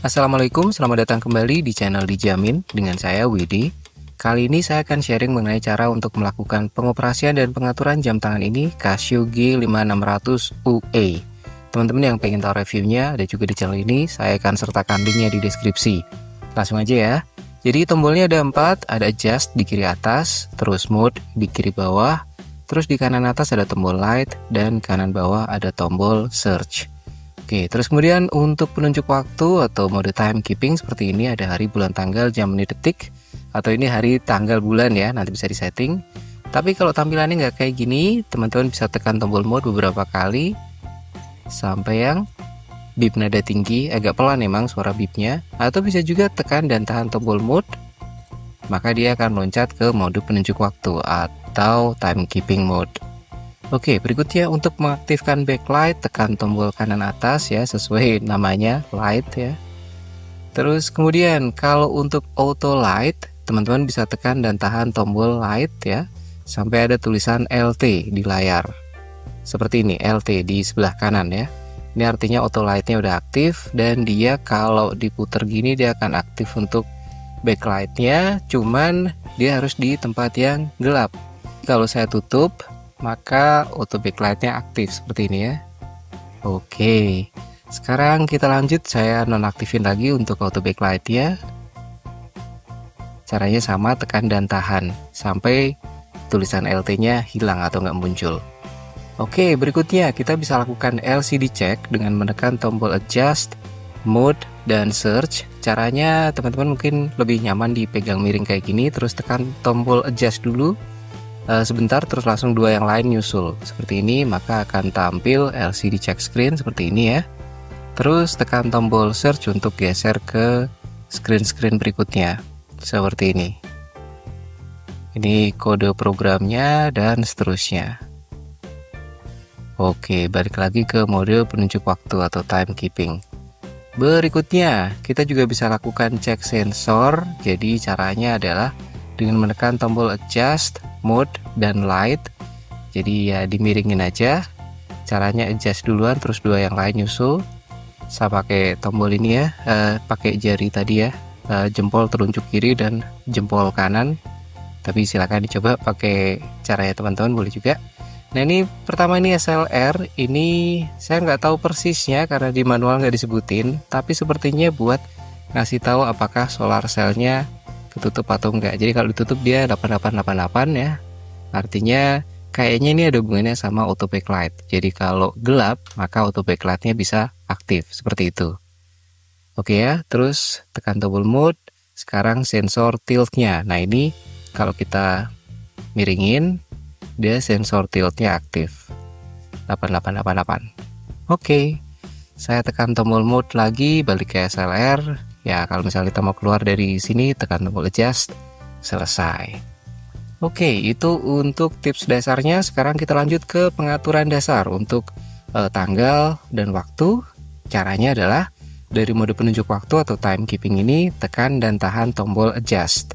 Assalamualaikum, selamat datang kembali di channel Dijamin dengan saya Widi. Kali ini saya akan sharing mengenai cara untuk melakukan pengoperasian dan pengaturan jam tangan ini Casio G5600 UE. Teman-teman yang pengen tahu reviewnya ada juga di channel ini, saya akan sertakan linknya di deskripsi. Langsung aja ya. Jadi tombolnya ada 4, ada adjust di kiri atas, terus mode di kiri bawah, terus di kanan atas ada tombol light, dan kanan bawah ada tombol search. Oke, terus kemudian untuk penunjuk waktu atau mode timekeeping seperti ini ada hari, bulan, tanggal, jam, menit, detik, atau ini hari, tanggal, bulan ya, nanti bisa disetting. Tapi kalau tampilannya nggak kayak gini, teman-teman bisa tekan tombol mode beberapa kali sampai yang bip nada tinggi, agak pelan memang suara bipnya, atau bisa juga tekan dan tahan tombol mode, maka dia akan loncat ke mode penunjuk waktu atau timekeeping mode. Oke, berikutnya untuk mengaktifkan backlight tekan tombol kanan atas ya, sesuai namanya light ya. Terus kemudian kalau untuk auto light, teman-teman bisa tekan dan tahan tombol light ya, sampai ada tulisan LT di layar. Seperti ini, LT di sebelah kanan ya. Ini artinya auto lightnya udah aktif, dan dia kalau diputer gini dia akan aktif untuk backlightnya, cuman dia harus di tempat yang gelap. Kalau saya tutup, maka auto backlightnya aktif seperti ini ya. Oke, sekarang kita lanjut, saya nonaktifin lagi untuk auto backlightnya. Caranya sama, tekan dan tahan sampai tulisan LT nya hilang atau nggak muncul. Oke, berikutnya kita bisa lakukan LCD check dengan menekan tombol adjust, mode, dan search. Caranya teman-teman mungkin lebih nyaman dipegang miring kayak gini, terus tekan tombol adjust dulu sebentar, terus langsung dua yang lain nyusul seperti ini, maka akan tampil LCD check screen seperti ini ya. Terus tekan tombol search untuk geser ke screen berikutnya seperti ini. Ini kode programnya dan seterusnya. Oke, balik lagi ke mode penunjuk waktu atau timekeeping. Berikutnya kita juga bisa lakukan cek sensor. Jadi caranya adalah dengan menekan tombol adjust, mode, dan light. Jadi ya dimiringin aja. Caranya adjust duluan, terus dua yang lain nyusul. Saya pakai tombol ini ya, pakai jari tadi ya, jempol telunjuk kiri dan jempol kanan. Tapi silakan dicoba pakai caranya teman-teman, boleh juga. Nah ini pertama ini SLR, ini saya nggak tahu persisnya karena di manual nggak disebutin, tapi sepertinya buat ngasih tahu apakah solar cell-nya ketutup atau enggak. Jadi kalau ditutup dia 8888 ya, artinya kayaknya ini ada hubungannya sama auto backlight. Jadi kalau gelap maka auto backlightnya bisa aktif seperti itu. Oke ya, terus tekan tombol mode. Sekarang sensor tiltnya, nah ini kalau kita miringin dia sensor tiltnya aktif 8888. Oke, saya tekan tombol mode lagi, balik ke SLR ya. Kalau misalnya kita mau keluar dari sini tekan tombol adjust, selesai. Oke, itu untuk tips dasarnya. Sekarang kita lanjut ke pengaturan dasar untuk tanggal dan waktu. Caranya adalah dari mode penunjuk waktu atau timekeeping ini, tekan dan tahan tombol adjust,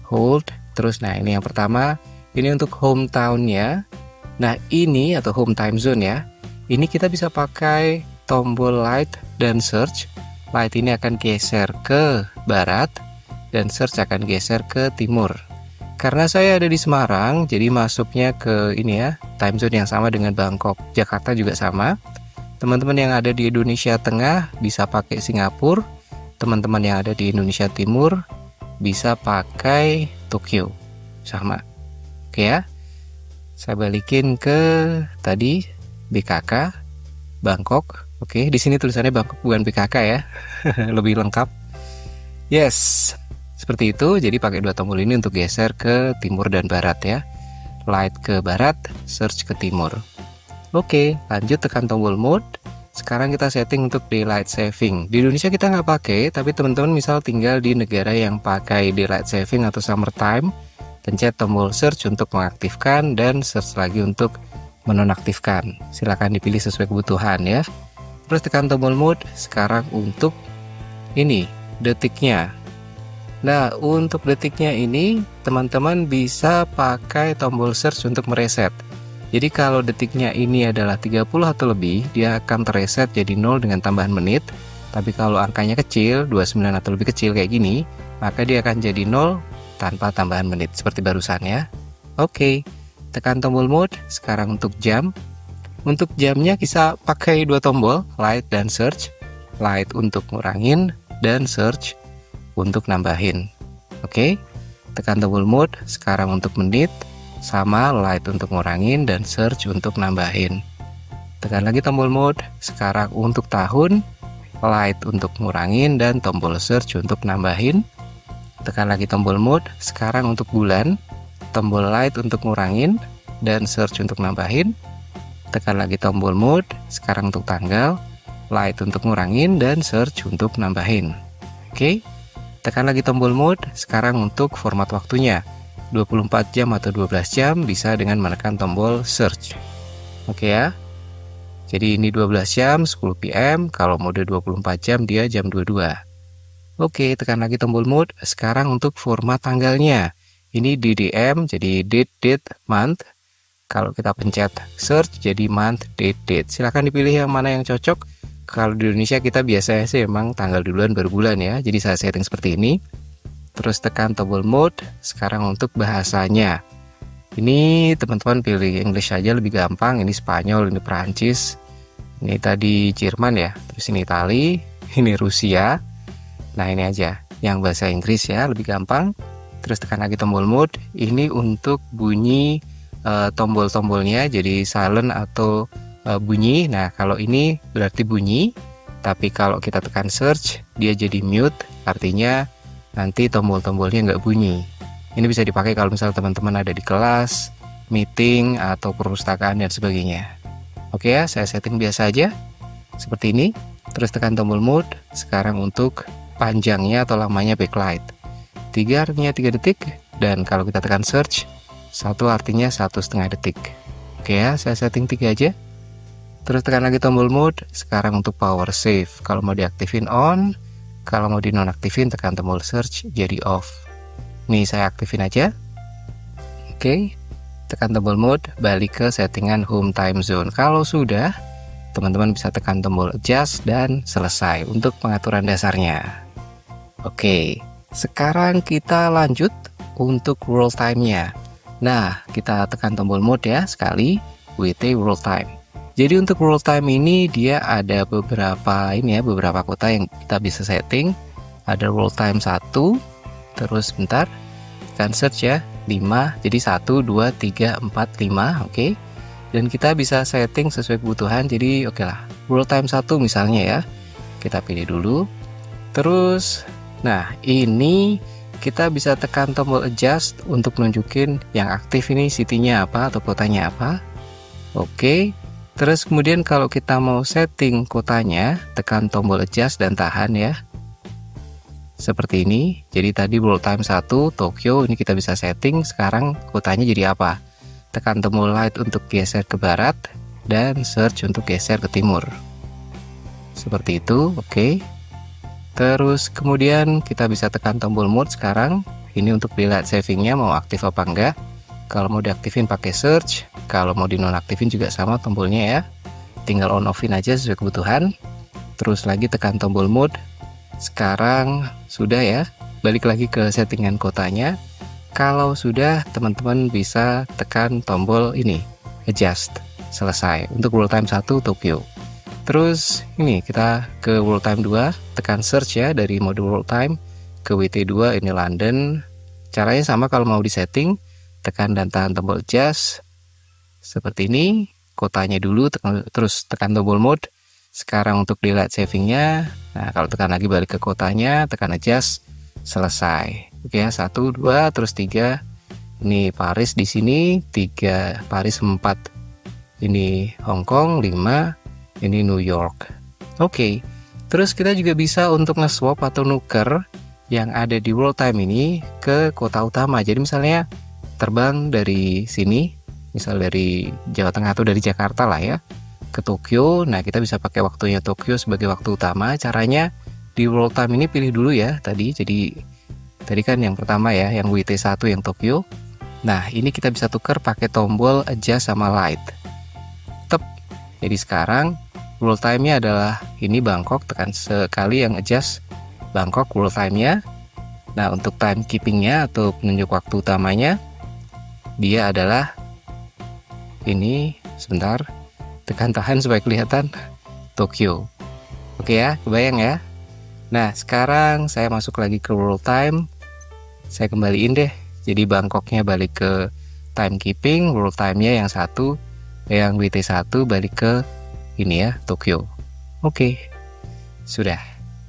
hold, terus nah ini yang pertama. Ini untuk hometown-nya. Nah ini atau home time zone ya. Ini kita bisa pakai tombol light dan search. Light ini akan geser ke barat dan search akan geser ke timur. Karena saya ada di Semarang, jadi masuknya ke ini ya, time zone yang sama dengan Bangkok. Jakarta juga sama. Teman-teman yang ada di Indonesia Tengah bisa pakai Singapura. Teman-teman yang ada di Indonesia Timur bisa pakai Tokyo. Sama. Oke ya, saya balikin ke tadi BKK Bangkok. Oke, di sini tulisannya Bangkok bukan BKK ya, lebih lengkap. Yes, seperti itu. Jadi pakai dua tombol ini untuk geser ke timur dan barat ya. Light ke barat, search ke timur. Oke, lanjut tekan tombol mode. Sekarang kita setting untuk daylight saving. Di Indonesia kita nggak pakai, tapi teman-teman misal tinggal di negara yang pakai daylight saving atau summertime, pencet tombol search untuk mengaktifkan dan search lagi untuk menonaktifkan. Silahkan dipilih sesuai kebutuhan ya. Terus tekan tombol mode. Sekarang untuk ini detiknya. Nah untuk detiknya ini teman-teman bisa pakai tombol search untuk mereset. Jadi kalau detiknya ini adalah 30 atau lebih, dia akan tereset jadi 0 dengan tambahan menit. Tapi kalau angkanya kecil, 29 atau lebih kecil kayak gini, maka dia akan jadi 0 tanpa tambahan menit seperti barusan ya. Oke, tekan tombol mode. Sekarang untuk jam. Untuk jamnya kita pakai dua tombol, light dan search. Light untuk ngurangin dan search untuk nambahin. Oke, tekan tombol mode. Sekarang untuk menit, sama light untuk ngurangin dan search untuk nambahin. Tekan lagi tombol mode. Sekarang untuk tahun, light untuk ngurangin dan tombol search untuk nambahin. Tekan lagi tombol mode. Sekarang untuk bulan, tombol light untuk ngurangin dan search untuk nambahin. Tekan lagi tombol mode. Sekarang untuk tanggal, light untuk ngurangin dan search untuk nambahin. Oke, tekan lagi tombol mode. Sekarang untuk format waktunya, 24 jam atau 12 jam bisa dengan menekan tombol search. Oke ya. Jadi ini 12 jam 10 PM, kalau mode 24 jam dia jam 22. Oke, tekan lagi tombol mode. Sekarang untuk format tanggalnya. Ini DDM jadi date, month. Kalau kita pencet search jadi month, date. Silahkan dipilih yang mana yang cocok. Kalau di Indonesia kita biasanya sih emang tanggal duluan baru bulan ya. Jadi saya setting seperti ini. Terus tekan tombol mode. Sekarang untuk bahasanya, ini teman-teman pilih English aja lebih gampang. Ini Spanyol, ini Perancis, ini tadi Jerman ya, terus ini Itali, ini Rusia. Nah ini aja yang bahasa Inggris ya, lebih gampang. Terus tekan lagi tombol mode. Ini untuk bunyi tombol-tombolnya, jadi silent atau bunyi. Nah kalau ini berarti bunyi, tapi kalau kita tekan search dia jadi mute, artinya nanti tombol-tombolnya nggak bunyi. Ini bisa dipakai kalau misalnya teman-teman ada di kelas, meeting, atau perpustakaan dan sebagainya. Oke ya, saya setting biasa aja seperti ini. Terus tekan tombol mode. Sekarang untuk panjangnya atau lamanya backlight, 3 artinya 3 detik, dan kalau kita tekan search 1 artinya 1,5 detik. Oke ya, saya setting 3 aja. Terus tekan lagi tombol mode. Sekarang untuk power save, kalau mau diaktifin on, kalau mau dinonaktifin tekan tombol search jadi off. Nih saya aktifin aja. Oke, tekan tombol mode, balik ke settingan home time zone. Kalau sudah, teman-teman bisa tekan tombol adjust dan selesai untuk pengaturan dasarnya. Oke, sekarang kita lanjut untuk world time-nya. Nah, kita tekan tombol mode ya sekali, WT world time. Jadi untuk world time ini dia ada beberapa kota yang kita bisa setting. Ada world time 1, terus bentar, tekan search ya, 5, jadi 1, 2, 3, 4, 5, oke. Dan kita bisa setting sesuai kebutuhan, jadi oke lah. World time 1 misalnya ya, kita pilih dulu. Terus, nah ini kita bisa tekan tombol adjust untuk nunjukin yang aktif ini city-nya apa atau kotanya apa. Oke. Terus kemudian kalau kita mau setting kotanya, tekan tombol adjust dan tahan ya. Seperti ini. Jadi tadi world time 1 Tokyo, ini kita bisa setting sekarang kotanya jadi apa. Tekan tombol light untuk geser ke barat dan search untuk geser ke timur. Seperti itu, oke. Terus kemudian kita bisa tekan tombol mode sekarang. Ini untuk dilihat savingnya mau aktif apa enggak. Kalau mau diaktifin pakai search, kalau mau dinonaktifin juga sama tombolnya ya. Tinggal on offin aja sesuai kebutuhan. Terus lagi tekan tombol mode. Sekarang sudah ya. Balik lagi ke settingan kotanya. Kalau sudah, teman-teman bisa tekan tombol ini, adjust. Selesai. Untuk world time 1 Tokyo. Terus ini kita ke world time 2, tekan search ya dari mode world time ke WT2 ini London. Caranya sama kalau mau disetting. Tekan dan tahan tombol adjust seperti ini, kotanya dulu, terus tekan tombol mode. Sekarang untuk dilihat savingnya, nah kalau tekan lagi balik ke kotanya, tekan adjust, selesai. Oke ya, 1, 2, terus 3. Ini Paris di sini, 3 Paris 4. Ini Hong Kong 5, ini New York. Oke. Terus kita juga bisa untuk nge-swap atau nuker yang ada di world time ini ke kota utama. Jadi misalnya terbang dari sini, misal dari Jawa Tengah atau dari Jakarta lah ya, ke Tokyo. Nah kita bisa pakai waktunya Tokyo sebagai waktu utama. Caranya di world time ini pilih dulu ya tadi. Jadi tadi kan yang pertama ya, yang WT1 yang Tokyo. Nah ini kita bisa tuker pakai tombol adjust sama light. Tep. Jadi sekarang World time-nya adalah ini Bangkok, tekan sekali yang adjust Bangkok world time-nya. Nah, untuk timekeeping-nya atau penunjuk waktu utamanya, dia adalah ini, sebentar, tekan tahan supaya kelihatan, Tokyo. Oke ya, kebayang ya. Nah, sekarang saya masuk lagi ke world time. Saya kembaliin deh. Jadi Bangkoknya balik ke timekeeping, world time-nya yang satu, yang WT1 balik ke ini ya, Tokyo. Oke. Sudah.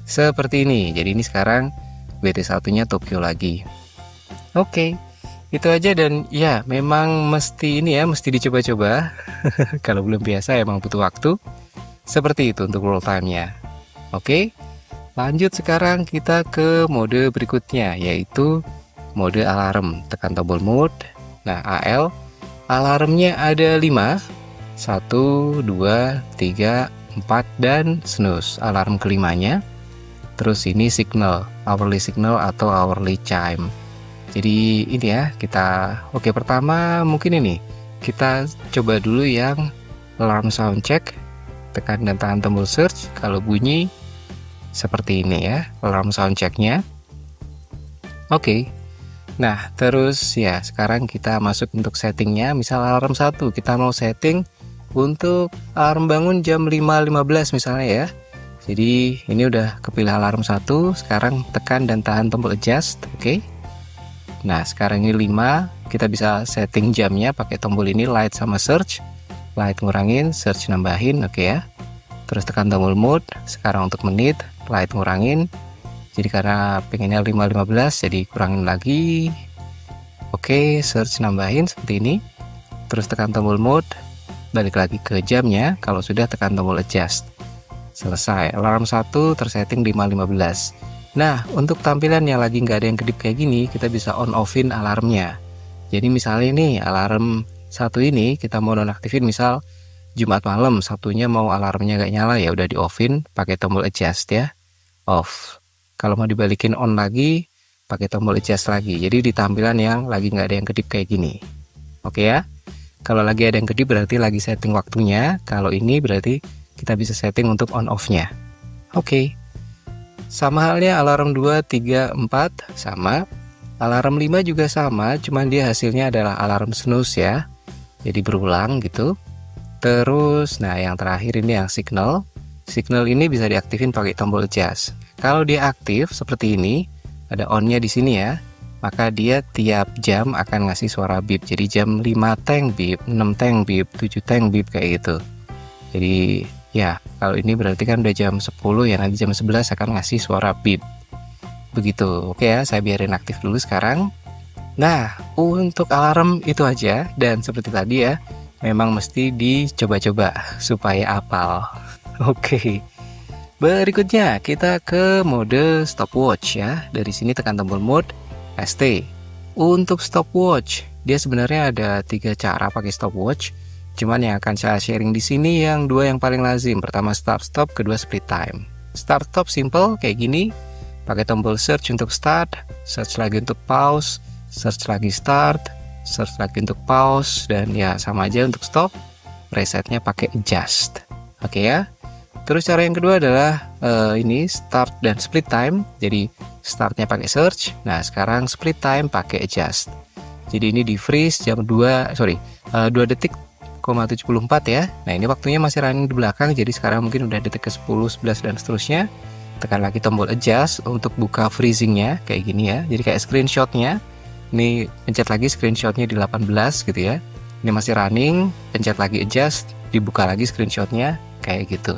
Seperti ini. Jadi ini sekarang WT1-nya Tokyo lagi. Oke. Itu aja, dan ya memang mesti ini ya, mesti dicoba-coba. Kalau belum biasa emang butuh waktu. Seperti itu untuk world time-nya. Oke. Lanjut sekarang kita ke mode berikutnya, yaitu mode alarm. Tekan tombol mode. Nah, AL. Alarmnya ada 5. 1, 2, 3, 4, dan snooze. Alarm kelimanya. Terus ini signal, hourly signal atau hourly chime. Jadi ini ya, kita oke, pertama mungkin ini kita coba dulu yang alarm sound check. Tekan dan tahan tombol search. Kalau bunyi seperti ini ya, alarm sound checknya. Oke. Nah, terus ya sekarang kita masuk untuk settingnya. Misal alarm 1 kita mau setting untuk alarm bangun jam 5.15 misalnya ya. Jadi ini udah kepilih alarm 1. Sekarang tekan dan tahan tombol adjust. Oke. Nah, sekarang ini 5. Kita bisa setting jamnya pakai tombol ini, light sama search. Light ngurangin, search nambahin. Oke ya. Terus tekan tombol mode. Sekarang untuk menit, light ngurangin. Jadi karena pengennya 5.15 jadi kurangin lagi. Oke, search nambahin seperti ini. Terus tekan tombol mode. Balik lagi ke jamnya. Kalau sudah tekan tombol adjust. Selesai. Alarm 1 tersetting 5.15. Nah, untuk tampilan yang lagi nggak ada yang kedip kayak gini, kita bisa on offin alarmnya. Jadi misalnya nih alarm 1 ini kita mau nonaktifin, misal Jumat malam, satunya mau alarmnya nggak nyala, ya udah di offin pakai tombol adjust ya, off. Kalau mau dibalikin on lagi pakai tombol adjust lagi. Jadi di tampilan yang lagi nggak ada yang kedip kayak gini. Oke ya. Kalau lagi ada yang kedip berarti lagi setting waktunya. Kalau ini berarti kita bisa setting untuk on off-nya. Oke. Sama halnya alarm 2, 3, 4 sama. Alarm 5 juga sama, cuman dia hasilnya adalah alarm snooze ya. Jadi berulang gitu. Terus nah yang terakhir ini yang signal. Signal ini bisa diaktifin pakai tombol adjust. Kalau dia aktif seperti ini, ada on-nya di sini ya. Maka dia tiap jam akan ngasih suara beep. Jadi jam 5 teng beep, 6 teng beep, 7 teng beep kayak gitu. Jadi ya, kalau ini berarti kan udah jam 10 ya, nanti jam 11 akan ngasih suara beep. Begitu. Oke ya, saya biarin aktif dulu sekarang. Nah, untuk alarm itu aja, dan seperti tadi ya, memang mesti dicoba-coba supaya hafal. Oke. Berikutnya kita ke mode stopwatch ya. Dari sini tekan tombol mode ST. Untuk stopwatch, dia sebenarnya ada 3 cara pakai stopwatch. Cuman yang akan saya sharing di sini yang 2 yang paling lazim. Pertama start stop, kedua split time. Start stop simple kayak gini. Pakai tombol search untuk start, search lagi untuk pause, search lagi start, search lagi untuk pause, dan ya sama aja untuk stop. Resetnya pakai adjust. Oke ya. Terus cara yang kedua adalah ini start dan split time. Jadi startnya pakai search. Nah, sekarang split time pakai adjust. Jadi ini di freeze jam 2 detik 74 ya. Nah, ini waktunya masih running di belakang, jadi sekarang mungkin udah detik ke 10, 11 dan seterusnya. Tekan lagi tombol adjust untuk buka freezingnya kayak gini ya. Jadi kayak screenshotnya. Ini pencet lagi screenshotnya di 18 gitu ya. Ini masih running, pencet lagi adjust, dibuka lagi screenshotnya kayak gitu.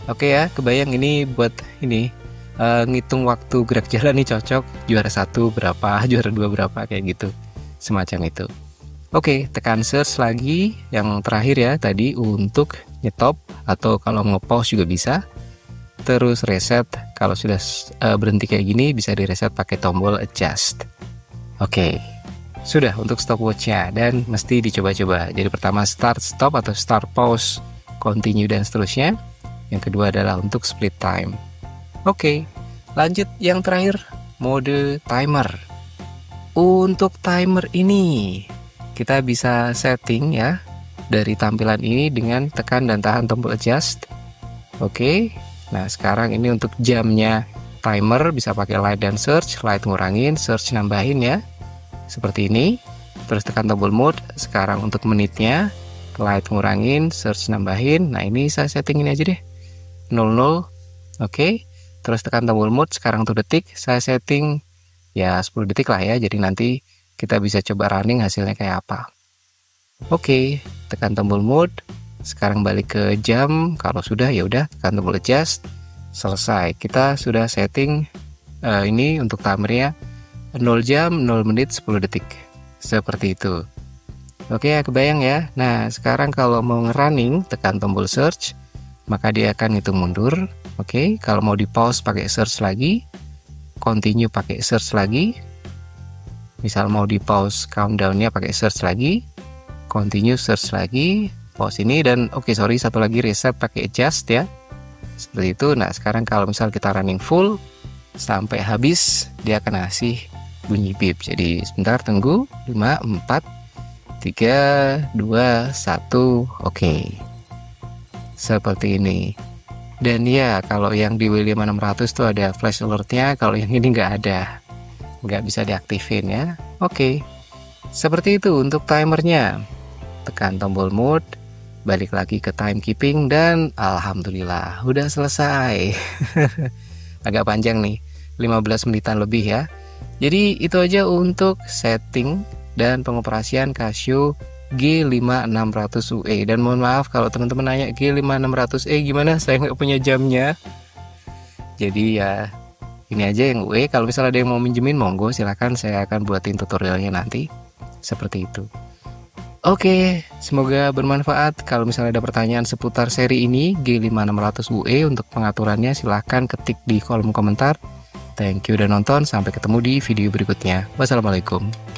Oke ya, kebayang ini buat ini ngitung waktu gerak jalan nih cocok. Juara 1 berapa, juara 2 berapa kayak gitu. Semacam itu. Oke, tekan search lagi yang terakhir ya tadi untuk nyetop atau kalau nge-pause juga bisa. Terus reset, kalau sudah berhenti kayak gini bisa di reset pakai tombol adjust. Oke, sudah untuk stopwatch-nya dan mesti dicoba-coba. Jadi pertama start stop atau start pause, continue dan seterusnya. Yang kedua adalah untuk split time. Oke, lanjut yang terakhir mode timer. Untuk timer ini kita bisa setting ya. dari tampilan ini dengan tekan dan tahan tombol adjust. Oke, nah sekarang ini untuk jamnya timer bisa pakai light dan search. Light ngurangin, search nambahin ya, seperti ini. Terus tekan tombol mode. Sekarang untuk menitnya, light ngurangin, search nambahin. Nah ini saya settingin aja deh 00. Oke, terus tekan tombol mode. Sekarang untuk detik saya setting ya 10 detik lah ya, jadi nanti kita bisa coba running hasilnya kayak apa. Oke, tekan tombol mode. Sekarang balik ke jam. Kalau sudah ya udah tekan tombol adjust. Selesai. Kita sudah setting ini untuk timernya 0 jam 0 menit 10 detik. Seperti itu. Oke ya, kebayang ya. Nah, sekarang kalau mau nge-running tekan tombol search, maka dia akan hitung mundur. Oke, kalau mau di pause pakai search lagi, continue pakai search lagi. Misal mau di pause countdownnya pakai search lagi, continue search lagi, pause ini, dan oke sorry satu lagi reset pakai adjust ya, seperti itu. Nah sekarang kalau misal kita running full sampai habis, dia akan ngasih bunyi beep. Jadi sebentar, tunggu. 5 4 3 2 1. Oke, seperti ini. Dan ya kalau yang di W5600 tuh ada flash alertnya, kalau yang ini nggak ada, nggak bisa diaktifin ya. Oke, seperti itu untuk timernya. Tekan tombol mode, balik lagi ke timekeeping, dan alhamdulillah udah selesai. Agak panjang nih, 15 menitan lebih ya. Jadi itu aja untuk setting dan pengoperasian Casio G5600UE. Dan mohon maaf kalau teman-teman nanya G5600E gimana, saya nggak punya jamnya. Jadi ya ini aja yang UE. Kalau misalnya ada yang mau minjemin, monggo silahkan, saya akan buatin tutorialnya nanti. Seperti itu. Oke, semoga bermanfaat. Kalau misalnya ada pertanyaan seputar seri ini G5600UE untuk pengaturannya, silahkan ketik di kolom komentar. Thank you udah nonton, sampai ketemu di video berikutnya. Wassalamualaikum.